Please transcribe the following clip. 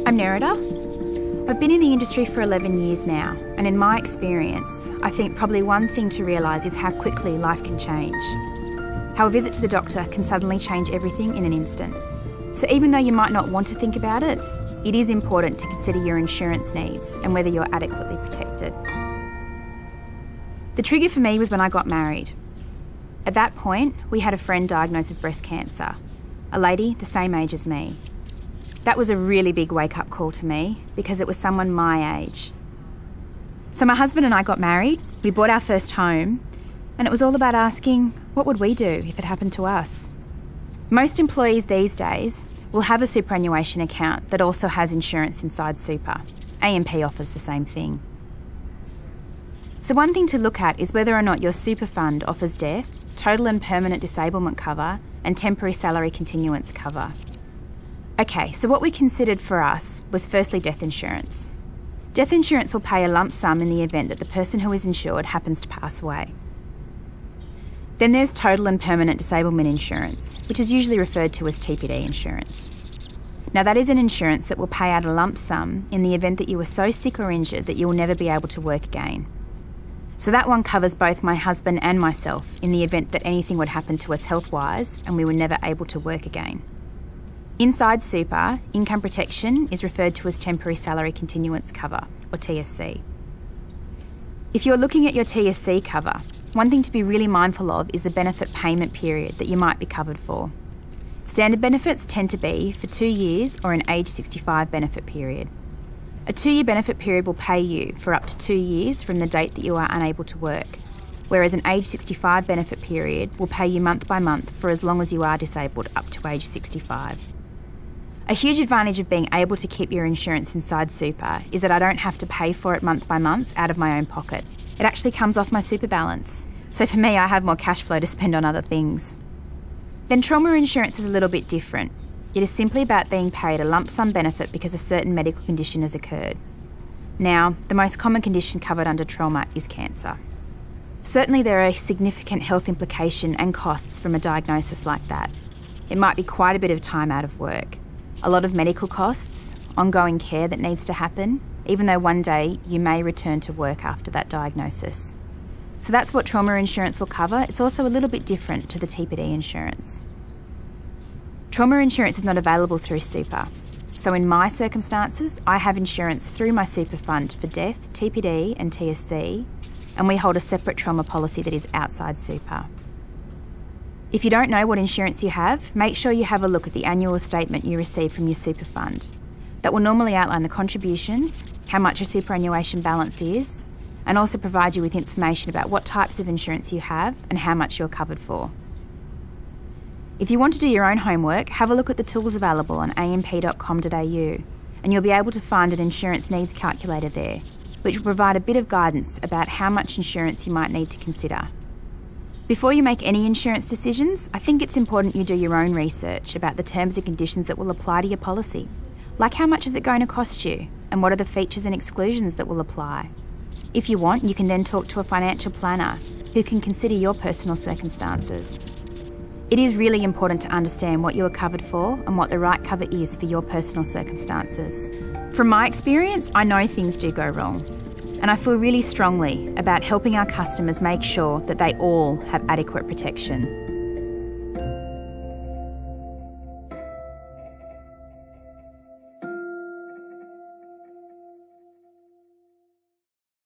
I'm Nerida. I've been in the industry for 11 years now, and in my experience, I think probably one thing to realise is how quickly life can change. How a visit to the doctor can suddenly change everything in an instant. So even though you might not want to think about it, it is important to consider your insurance needs and whether you're adequately protected. The trigger for me was when I got married. At that point, we had a friend diagnosed with breast cancer, a lady the same age as me. That was a really big wake-up call to me because it was someone my age. So my husband and I got married, we bought our first home, and it was all about asking, what would we do if it happened to us? Most employees these days will have a superannuation account that also has insurance inside super. AMP offers the same thing. So one thing to look at is whether or not your super fund offers death, total and permanent disablement cover, and temporary salary continuance cover. Okay, so what we considered for us was firstly death insurance. Death insurance will pay a lump sum in the event that the person who is insured happens to pass away. Then there's total and permanent disablement insurance, which is usually referred to as TPD insurance. Now that is an insurance that will pay out a lump sum in the event that you are so sick or injured that you will never be able to work again. So that one covers both my husband and myself in the event that anything would happen to us health-wise and we were never able to work again. Inside super, income protection is referred to as temporary salary continuance cover, or TSC. If you're looking at your TSC cover, one thing to be really mindful of is the benefit payment period that you might be covered for. Standard benefits tend to be for 2 years or an age 65 benefit period. A 2-year benefit period will pay you for up to 2 years from the date that you are unable to work, whereas an age 65 benefit period will pay you month by month for as long as you are disabled up to age 65. A huge advantage of being able to keep your insurance inside super is that I don't have to pay for it month by month out of my own pocket. It actually comes off my super balance. So for me, I have more cash flow to spend on other things. Then trauma insurance is a little bit different. It is simply about being paid a lump sum benefit because a certain medical condition has occurred. Now, the most common condition covered under trauma is cancer. Certainly there are significant health implications and costs from a diagnosis like that. It might be quite a bit of time out of work. A lot of medical costs, ongoing care that needs to happen, even though one day you may return to work after that diagnosis. So that's what trauma insurance will cover. It's also a little bit different to the TPD insurance. Trauma insurance is not available through super. So in my circumstances, I have insurance through my super fund for death, TPD and TSC, and we hold a separate trauma policy that is outside super. If you don't know what insurance you have, make sure you have a look at the annual statement you receive from your super fund. That will normally outline the contributions, how much your superannuation balance is, and also provide you with information about what types of insurance you have and how much you're covered for. If you want to do your own homework, have a look at the tools available on amp.com.au and you'll be able to find an insurance needs calculator there, which will provide a bit of guidance about how much insurance you might need to consider. Before you make any insurance decisions, I think it's important you do your own research about the terms and conditions that will apply to your policy. Like how much is it going to cost you, and what are the features and exclusions that will apply? If you want, you can then talk to a financial planner who can consider your personal circumstances. It is really important to understand what you are covered for and what the right cover is for your personal circumstances. From my experience, I know things do go wrong. And I feel really strongly about helping our customers make sure that they all have adequate protection.